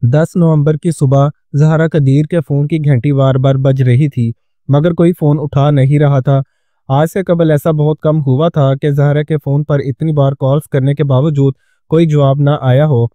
10 नवंबर की सुबह जहरा कदीर के फ़ोन की घंटी बार बार बज रही थी, मगर कोई फ़ोन उठा नहीं रहा था। आज से कबल ऐसा बहुत कम हुआ था कि जहरा के फ़ोन पर इतनी बार कॉल्स करने के बावजूद कोई जवाब ना आया हो।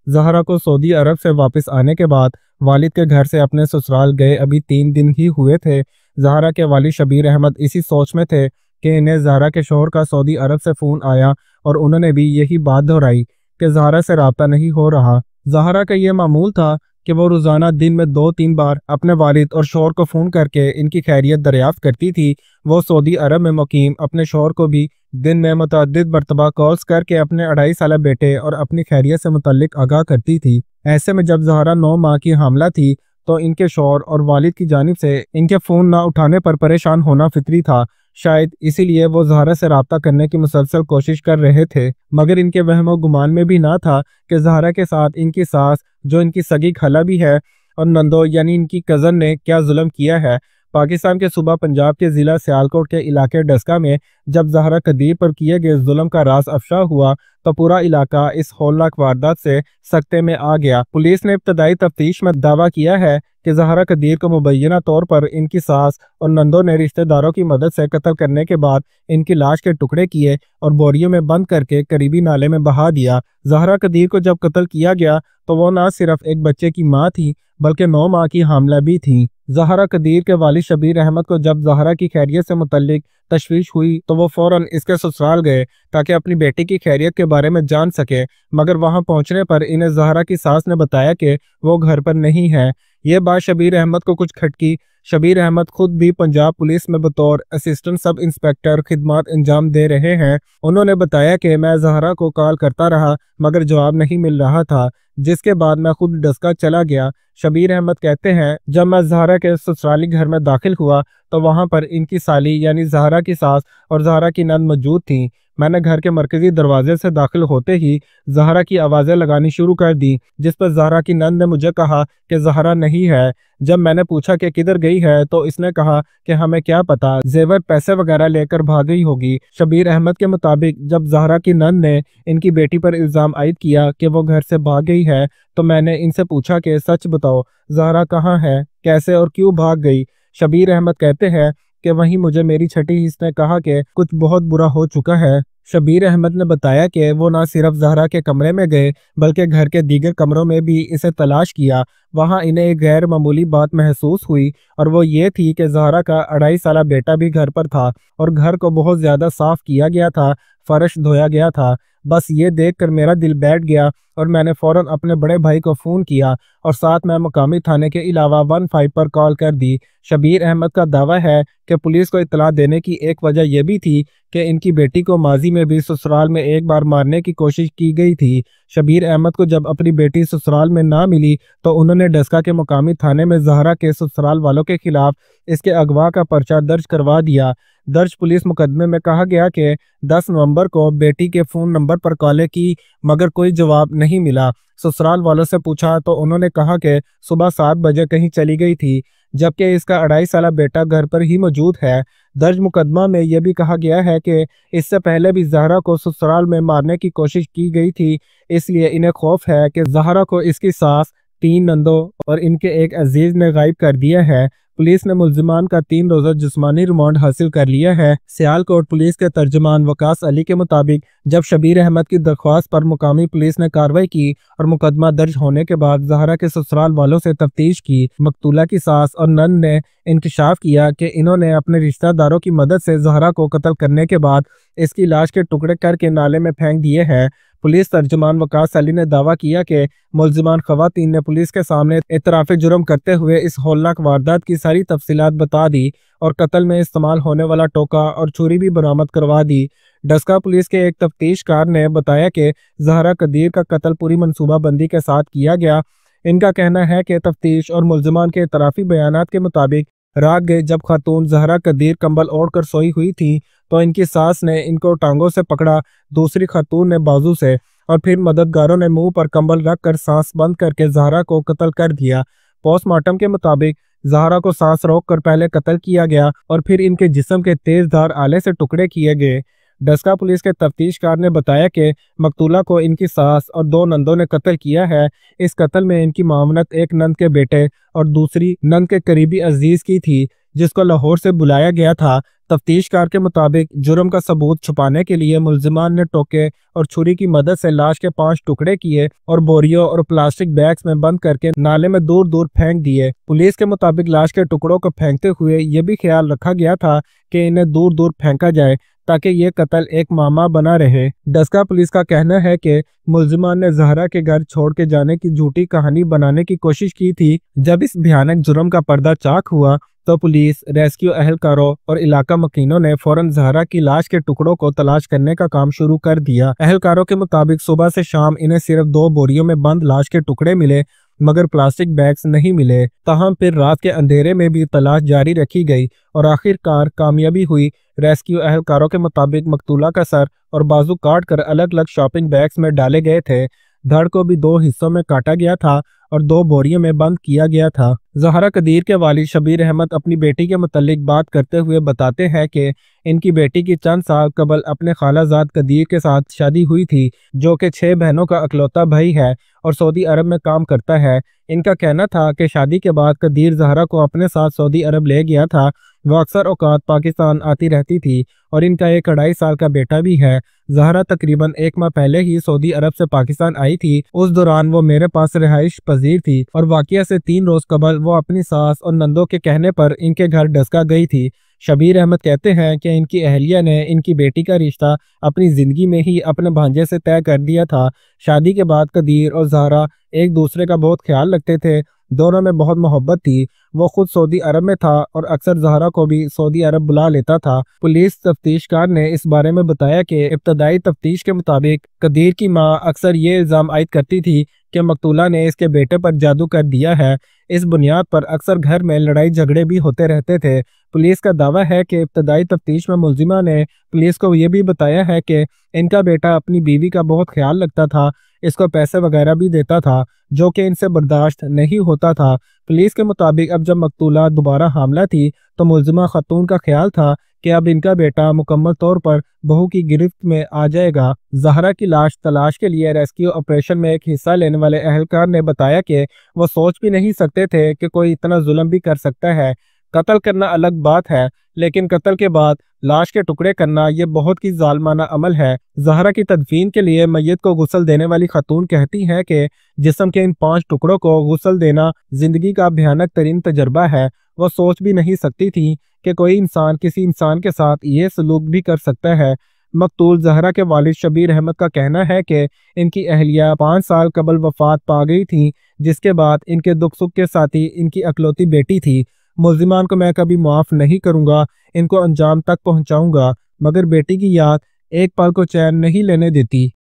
जहरा को सऊदी अरब से वापस आने के बाद वालिद के घर से अपने ससुराल गए अभी 3 दिन ही हुए थे। जहरा के वालिद शबीर अहमद इसी सोच में थे कि इन्हें जहरा के शौहर का सऊदी अरब से फ़ोन आया और उन्होंने भी यही बात दोहराई कि जहरा से रब्ता नहीं हो रहा। ज़हरा का यह मामूल था कि वो रोज़ाना दिन में 2-3 बार अपने वालिद और शौहर को फ़ोन करके इनकी खैरियत दरियाफ्त करती थी। वो सऊदी अरब में मुकीम अपने शौहर को भी दिन में मुतअद्दिद मरतबा कॉल्स करके अपने 2.5 साल बेटे और अपनी खैरियत से मुतल्लिक आगाह करती थी। ऐसे में जब ज़हरा 9 माह की हामला थी तो इनके शौहर और वालिद की जानिब से इनके फ़ोन ना उठाने पर परेशान होना फितरी था। शायद इसीलिए वो ज़हरा से रब्ता करने की मुसलसल कोशिश कर रहे थे, मगर इनके वहम गुमान में भी ना था कि ज़हरा के साथ इनकी सास, जो इनकी सगी खला भी है, और नंदो यानी इनकी कज़न ने क्या जुल्म किया है। पाकिस्तान के सूबा पंजाब के ज़िला सियालकोट के इलाके डस्का में जब ज़हरा कदीर पर किए गए जुल्म का राज अफशा हुआ तो पूरा इलाका इस हौलनाक वारदात से सकते में आ गया। पुलिस ने इब्तदाई तफ्तीश में दावा किया है कि ज़हरा कदीर को मुबैना तौर पर इनकी सास और नंदों ने रिश्तेदारों की मदद से कत्ल करने के बाद इनकी लाश के टुकड़े किए और बोरियों में बंद करके करीबी नाले में बहा दिया। ज़हरा कदीर को जब कत्ल किया गया तो वो न सिर्फ एक बच्चे की माँ थी बल्कि 9 माह की हामला भी थी। ज़हरा कदीर के वालिद शबीर अहमद को जब ज़हरा की खैरियत से मुतल्लिक तशवीश हुई तो वो फौरन इसके ससुराल गए ताकि अपनी बेटी की खैरियत के बारे में जान सके, मगर वहां पहुंचने पर इन्हें ज़हरा की सास ने बताया कि वो घर पर नहीं है। ये बात शबीर अहमद को कुछ खटकी। शबीर अहमद खुद भी पंजाब पुलिस में बतौर असिस्टेंट सब इंस्पेक्टर खिदमत अंजाम दे रहे हैं। उन्होंने बताया कि मैं ज़हरा को कॉल करता रहा मगर जवाब नहीं मिल रहा था, जिसके बाद मैं खुद डस्का चला गया। शबीर अहमद कहते हैं, जब मैं ज़हरा के ससुराली घर में दाखिल हुआ तो वहां पर इनकी साली यानी ज़हरा की सास और ज़हरा की नंद मौजूद थी। मैंने घर के मरकजी दरवाजे से दाखिल होते ही ज़हरा की आवाज़ें लगानी शुरू कर दी, जिस पर ज़हरा की नंद ने मुझे कहा कि ज़हरा नहीं है। जब मैंने पूछा कि किधर गई है तो इसने कहा कि हमें क्या पता, जेवर पैसे वगैरह लेकर भाग गई होगी। शबीर अहमद के मुताबिक जब ज़हरा की नंद ने इनकी बेटी पर इल्ज़ाम आयद किया कि वो घर से भाग गई है तो मैंने इनसे पूछा कि सच बताओ, ज़हरा कहाँ है, कैसे और क्यों भाग गई। शबीर अहमद कहते हैं कि वहीं मुझे मेरी छठी हिस्स ने कहा कि कुछ बहुत बुरा हो चुका है। शबीर अहमद ने बताया कि वो ना सिर्फ ज़हरा के कमरे में गए बल्कि घर के दीगर कमरों में भी इसे तलाश किया। वहां इन्हें एक गैर मामूली बात महसूस हुई और वो ये थी कि ज़हरा का 2.5 साल बेटा भी घर पर था और घर को बहुत ज़्यादा साफ किया गया था, फर्श धोया गया था। बस ये देखकर मेरा दिल बैठ गया और मैंने फ़ौरन अपने बड़े भाई को फ़ोन किया और साथ में मुकामी थाने के अलावा 15 पर कॉल कर दी। शबीर अहमद का दावा है कि पुलिस को इत्तला देने की एक वजह यह भी थी कि इनकी बेटी को माजी में भी ससुराल में एक बार मारने की कोशिश की गई थी। शबीर अहमद को जब अपनी बेटी ससुराल में ना मिली तो उन्होंने डस्का के मुकामी थाने में ज़हरा के ससुराल वालों के खिलाफ इसके अगवा का पर्चा दर्ज करवा दिया। दर्ज पुलिस मुकदमे में कहा गया कि 10 नवंबर को बेटी के फ़ोन नंबर पर कॉलें की मगर कोई जवाब नहीं मिला। ससुराल वालों से पूछा तो उन्होंने कहा कि सुबह 7 बजे कहीं चली गई थी, जबकि इसका 2.5 साल बेटा घर पर ही मौजूद है। दर्ज मुकदमा में यह भी कहा गया है कि इससे पहले भी ज़हरा को ससुराल में मारने की कोशिश की गई थी, इसलिए इन्हें खौफ है कि ज़हरा को इसकी सास, 3 नंदों और इनके एक अजीज ने गायब कर दिया है। पुलिस ने मुल्जिमान का 3 रोज़ा जिस्मानी रिमांड हासिल कर लिया है। सियालकोट पुलिस के तर्जुमान वकास अली के मुताबिक जब शबीर अहमद की दरख्वास्त पर मुकामी पुलिस ने कार्रवाई की और मुकदमा दर्ज होने के बाद ज़हरा के ससुराल वालों से तफ्तीश की, मकतूला की सास और नंद ने इंकशाफ किया कि इन्होंने अपने रिश्तेदारों की मदद से ज़हरा को कत्ल करने के बाद इसकी लाश के टुकड़े करके नाले में फेंक दिए हैं। पुलिस तर्जुमान वकास अली ने दावा किया कि मुल्जिमान खवातीन ने पुलिस के सामने इतराफ़ जुर्म करते हुए इस हौलनाक वारदात की सारी तफसीलात बता दी और कत्ल में इस्तेमाल होने वाला टोका और छुरी भी बरामद करवा दी। डस्का पुलिस के एक तफ्तीशकार ने बताया कि ज़हरा कदीर का कत्ल पूरी मनसूबाबंदी के साथ किया गया। इनका कहना है कि तफ्तीश और मुल्जिमान के इतराफ़ी बयानात के मुताबिक रात गए जब खातून ज़हरा कदीर कंबल ओढ़ कर सोई हुई थी तो इनकी सास ने इनको टांगों से पकड़ा, दूसरी खातून ने बाजू से और फिर मददगारों ने मुंह पर कंबल रखकर सांस बंद करके ज़हरा को कत्ल कर दिया। पोस्टमार्टम के मुताबिक ज़हरा को सांस रोककर पहले कत्ल किया गया और फिर इनके जिस्म के तेज़धार आले से टुकड़े किए गए। डस्का पुलिस के तफ्तीशकार ने बताया कि मकतूला को इनकी सास और दो नंदों ने कत्ल किया है। इस कत्ल में इनकी मामनत एक नंद के बेटे और दूसरी नंद के करीबी अजीज की थी, जिसको लाहौर से बुलाया गया था। तफ्तीशकार के मुताबिक जुर्म का सबूत छुपाने के लिए मुलजिमान ने टोके और छुरी की मदद से लाश के 5 टुकड़े किए और बोरियों और प्लास्टिक बैग्स में बंद करके नाले में दूर दूर फेंक दिए। पुलिस के मुताबिक लाश के टुकड़ों को फेंकते हुए ये भी ख्याल रखा गया था कि इन्हें दूर दूर फेंका जाए ताकि ये कत्ल एक मामा बना रहे। डस्का पुलिस का कहना है कि मुलजिमान ने जहरा के घर छोड़ के जाने की झूठी कहानी बनाने की कोशिश की थी। जब इस भयानक जुर्म का पर्दा चाक हुआ तो पुलिस, रेस्क्यू एहलकारों और इलाका मकीनों ने फौरन जहरा की लाश के टुकड़ों को तलाश करने का काम शुरू कर दिया। एहलकारों के मुताबिक सुबह से शाम इन्हें सिर्फ 2 बोरियों में बंद लाश के टुकड़े मिले, मगर प्लास्टिक बैग्स नहीं मिले। ताहम फिर रात के अंधेरे में भी तलाश जारी रखी गई और आखिरकार कामयाबी हुई। रेस्क्यू एहलकारों के मुताबिक मकतूला का सर और बाजू काट कर अलग अलग शॉपिंग बैग्स में डाले गए थे। धड़ को भी 2 हिस्सों में काटा गया था और 2 बोरियों में बंद किया गया था। जहरा कदीर के वालिद शबीर अहमद अपनी बेटी के मुतल्लिक बात करते हुए बताते हैं कि इनकी बेटी की चंद साल कबल अपने खालाजाद कदीर के साथ शादी हुई थी, जो कि 6 बहनों का अकलौता भाई है और सऊदी अरब में काम करता है। इनका कहना था कि शादी के बाद कदीर जहरा को अपने साथ सऊदी अरब ले गया था। वो अक्सर औकात पाकिस्तान आती रहती थी और इनका एक 2.5 साल का बेटा भी है। जहरा तकरीबन 1 माह पहले ही सऊदी अरब से पाकिस्तान आई थी। उस दौरान वो मेरे पास रिहाइश पजीर थी और वाकया से 3 रोज कबल वो अपनी सास और नंदों के कहने पर इनके घर डस्का गई थी। शबीर अहमद कहते हैं कि इनकी अहलिया ने इनकी बेटी का रिश्ता अपनी जिंदगी में ही अपने भांजे से तय कर दिया था। शादी के बाद कदीर और जहरा एक दूसरे का बहुत ख्याल रखते थे। दोनों में बहुत मोहब्बत थी। वो खुद सऊदी अरब में था और अक्सर जहरा को भी सऊदी अरब बुला लेता था। पुलिस तफ्तीशकार ने इस बारे में बताया कि इब्तदाई तफ्तीश के मुताबिक कदीर की मां अक्सर ये इल्ज़ाम आयद करती थी कि मकतूला ने इसके बेटे पर जादू कर दिया है। इस बुनियाद पर अक्सर घर में लड़ाई झगड़े भी होते रहते थे। पुलिस का दावा है कि इब्तदाई तफ्तीश में मुलजिमा ने पुलिस को यह भी बताया है कि इनका बेटा अपनी बीवी का बहुत ख्याल रखता था, इसको पैसे वगैरह भी देता था, जो कि इनसे बर्दाश्त नहीं होता था। पुलिस के मुताबिक अब जब मकतूला दोबारा हामला थी तो मुलजिमा खातून का ख्याल था कि अब इनका बेटा मुकम्मल तौर पर बहू की गिरफ्त में आ जाएगा। जहरा की लाश तलाश के लिए रेस्क्यू ऑपरेशन में एक हिस्सा लेने वाले अहलकार ने बताया कि वो सोच भी नहीं सकते थे कि कोई इतना जुल्म भी कर सकता है। कत्ल करना अलग बात है, लेकिन कत्ल के बाद लाश के टुकड़े करना यह बहुत ही जालमाना अमल है। जहरा की तदफीन के लिए मैयत को गुस्ल देने वाली खातून कहती हैं कि जिस्म के इन 5 टुकड़ों को गुस्ल देना जिंदगी का भयानक तरीन तजर्बा है। वह सोच भी नहीं सकती थी कि कोई इंसान किसी इंसान के साथ ये सलूक भी कर सकता है। मकतूल जहरा के वालिद शबीर अहमद का कहना है कि इनकी अहलिया 5 साल कबल वफात पा गई थी, जिसके बाद इनके दुख सुख के साथी इनकी अकलौती बेटी थी। मुल्जिमान को मैं कभी माफ़ नहीं करूँगा, इनको अंजाम तक पहुँचाऊँगा, मगर बेटी की याद एक पल को चैन नहीं लेने देती।